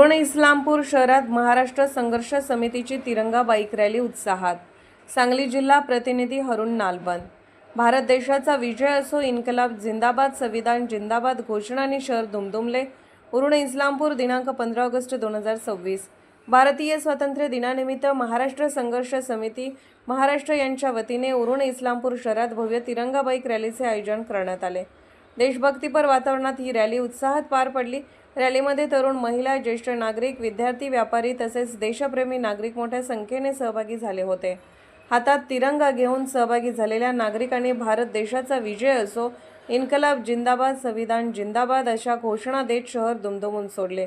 उरण इस्लामपूर शहरात महाराष्ट्र संघर्ष समितीची तिरंगा बाईक रॅली उत्साहात। सांगली जिल्हा प्रतिनिधी हरुण नालबंद। भारत देशाचा विजय असो, इन्कलाब जिंदाबाद, संविधान जिंदाबाद घोषणांनी शहर दुमदुमले। उरण इस्लामपूर दिनांक 15 ऑगस्ट 2026 भारतीय स्वातंत्र्य दिनानिमित्त महाराष्ट्र संघर्ष समिती महाराष्ट्र यांच्या वतीने उरण इस्लामपूर शहरात भव्य तिरंगा बाईक रॅलीचे आयोजन करण्यात आले। देशभक्तीपर वातावरणात ही रॅली उत्साहात पार पडली। रॅलीमध्ये तरुण, महिला, ज्येष्ठ नागरिक, विद्यार्थी, व्यापारी तसेच देशप्रेमी नागरिक मोठ्या संख्येने सहभागी झाले होते। हातात तिरंगा घेऊन सहभागी झालेल्या नागरिकांनी भारत देशाचा विजय असो, इन्कलाब जिंदाबाद, संविधान जिंदाबाद अशा घोषणा देत शहर दुमदुमून सोडले।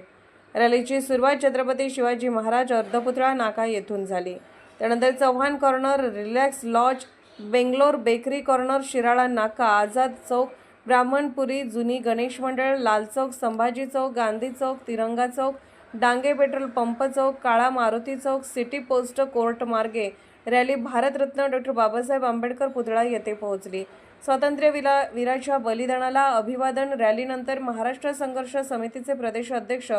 रॅलीची सुरुवात छत्रपती शिवाजी महाराज अर्धपुतळा नाका येथून झाली। त्यानंतर Chavan corner, relax lodge, Bangalore bakery corner, Shirala Naka, Azad चौक, ब्राह्मणपुरी, जुनी गणेश मंडळ, लाल चौक, संभाजी चौक, गांधी चौक, तिरंगा चौक, डांगे पेट्रोल पंप चौक, काळा मारुती चौक, सिटी पोस्ट कोर्ट मार्गे रॅली भारतरत्न डॉ. बाबासाहेब आंबेडकर पुतळा येथे पोहोचली। स्वातंत्र्य वीराच्या बलिदानाला अभिवादन। रॅलीनंतर महाराष्ट्र संघर्ष समितीचे प्रदेश अध्यक्ष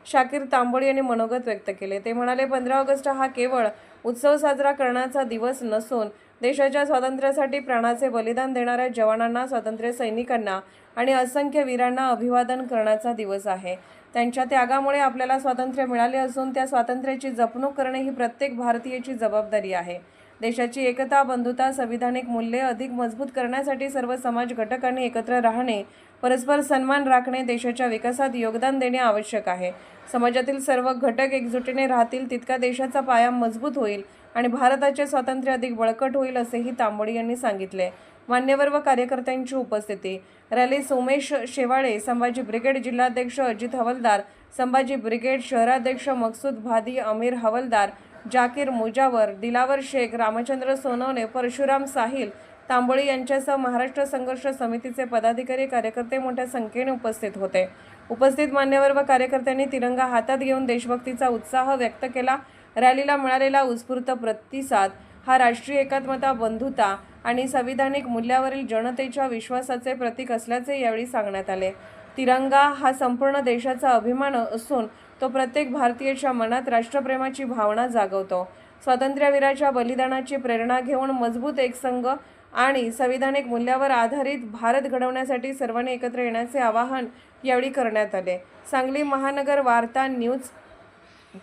शाकीर तांबोळी यांनी मनोगत व्यक्त केले। ते म्हणाले, 15 ऑगस्ट हा केवळ उत्सव साजरा करण्याचा दिवस नसून देशाच्या स्वातंत्र्यासाठी प्राणाचे बलिदान देणाऱ्या जवानांना, स्वातंत्र्य सैनिकांना आणि असंख्य वीरांना अभिवादन करण्याचा दिवस आहे। त्यांच्या त्यागामुळे आपल्याला स्वातंत्र्य मिळाले असून त्या स्वातंत्र्याची जपणूक करणे ही प्रत्येक भारतीयाची जबाबदारी आहे। देशाची एकता, बंधुता, संविधानिक मूल्ये अधिक मजबूत करण्यासाठी सर्व समाज घटकांनी एकत्र राहणे, परस्पर सन्मान राखणे, देशाच्या विकासात योगदान देणे आवश्यक आहे। समाजातील सर्व घटक एकजुटीने राहतील तितका देशाचा पाया मजबूत होईल आणि भारताचे स्वातंत्र्य अधिक बळकट होईल, असेही तांबोळी यांनी सांगितले। मान्यवर व कार्यकर्त्यांची उपस्थिती। रॅलीस उमेश शेवाळे, संभाजी ब्रिगेड जिल्हाध्यक्ष अजित हवलदार, संभाजी ब्रिगेड शहराध्यक्ष मकसूद भादी, अमीर हवलदार, जाकीर मुजावर, दिलावर शेख, रामचंद्र सोनवणे, परशुराम साहिल, तांबोळी यांच्यासह महाराष्ट्र संघर्ष समितीचे पदाधिकारी, कार्यकर्ते मोठ्या संख्येने उपस्थित होते। उपस्थित मान्यवर व कार्यकर्त्यांनी तिरंगा हातात घेऊन देशभक्तीचा उत्साह व्यक्त केला। रॅलीला मिळालेला उत्स्फूर्त प्रतिसाद हा राष्ट्रीय एकात्मता, बंधुता आणि संविधानिक मूल्यावरील जनतेच्या विश्वासाचे प्रतीक असल्याचे यावेळी सांगण्यात आले। तिरंगा हा संपूर्ण देशाचा अभिमान असून तो प्रत्येक भारतीयाच्या मनात राष्ट्रप्रेमाची भावना जागवतो। स्वातंत्र्यवीराच्या बलिदानाची प्रेरणा घेऊन मजबूत, एकसंघ आणि संविधानिक मूल्यावर आधारित भारत घडवण्यासाठी सर्वांनी एकत्र येण्याचे आवाहन यावेळी करण्यात आले। सांगली महानगर वार्ता न्यूज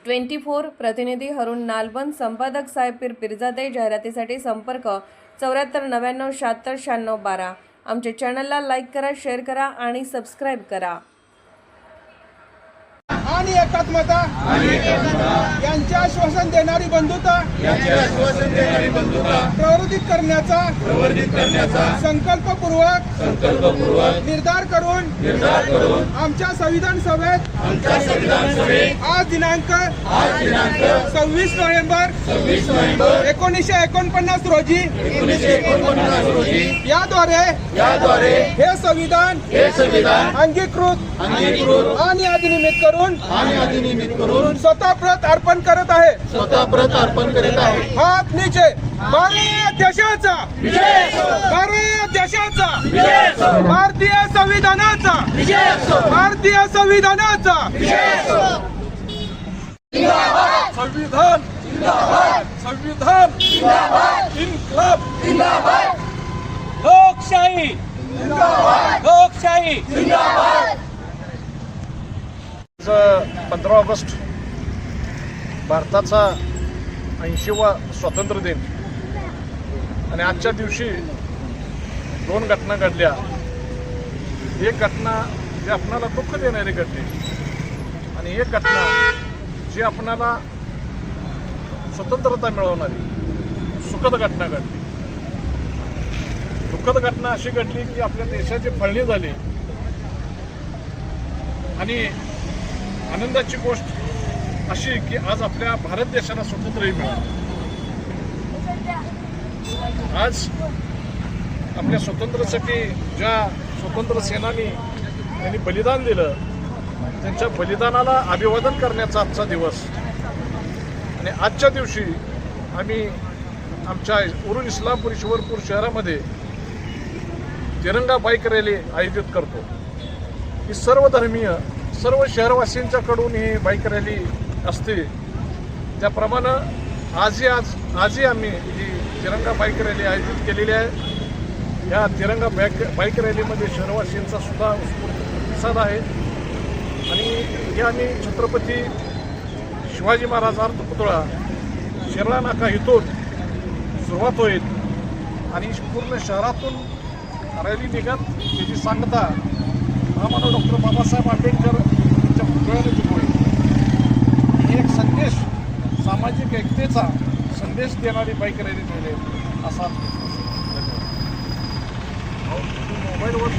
24 प्रतिनिधी हरुण नालबंद, संपादक साहेब पीर पिरजादे। जाहिरातीसाठी संपर्क 74 99 76 96 12। आमच्या चॅनलला लाईक करा, शेअर करा आणि सबस्क्राईब करा। आणि एकात्मता यांचे आश्वासन देणारी बंधुता प्रवर्धित करण्याचा संकल्पपूर्वक निर्धार करून आमच्या संविधान सभेत आज दिनांक 26 नोव्हेंबर 1949 रोजी याद्वारे हे संविधान अंगीकृत आणि अधिनियमित करून स्वतः प्रत अर्पण करत आहे। हात नीचे। भारत देशाचा भारतीय संविधानाचा संविधान इन्कलाब लोकशाही 15 ऑगस्ट भारताचा 80वा स्वातंत्र्य दिन आणि आजच्या दिवशी दोन घटना घडल्या। एक घटना जी आपणाला दुःख देणारी घडली आणि एक घटना जी आपणाला स्वतंत्रता मिळवणारी सुखद घटना घडली। दुःखद घटना अशी घडली की आपल्या देशाची फाळणी झाली आणि आनंदाची गोष्ट अशी की आज आपल्या भारत देशाला स्वातंत्र्य मिळालं। आज आपल्या स्वातंत्र्यासाठी ज्या स्वातंत्र्य सेनानी त्यांनी बलिदान दिलं, त्यांच्या बलिदानाला अभिवादन करण्याचा आजचा दिवस। आणि आजच्या दिवशी आम्ही आमच्या उरण इस्लामपूर शिवरपूर शहरामध्ये तिरंगा बाईक रॅली आयोजित करतो। ही सर्वधर्मीय सर्व शहरवासियांच्याकडून ही बाईक रॅली असते, त्याप्रमाणे आजही आम्ही ही तिरंगा बाईक रॅली आयोजित केलेली आहे. या तिरंगा बाईक रॅलीमध्ये शहरवासियांचा सुद्धा उत्स्फूर्त प्रतिसाद आहे आणि हे आम्ही छत्रपती शिवाजी महाराज अर्थ पुतळा शिरला नाका इथून सुरुवात होईल आणि पूर्ण शहरातून रॅली निघत त्याची सांगता महामानव डॉक्टर बाबासाहेब आंबेडकर यांच्या पुतळ्याने दिली होईल. ही एक संदेश, सामाजिक एकतेचा संदेश देणारी बाईक रॅली मिळेल असा मोबाईलवर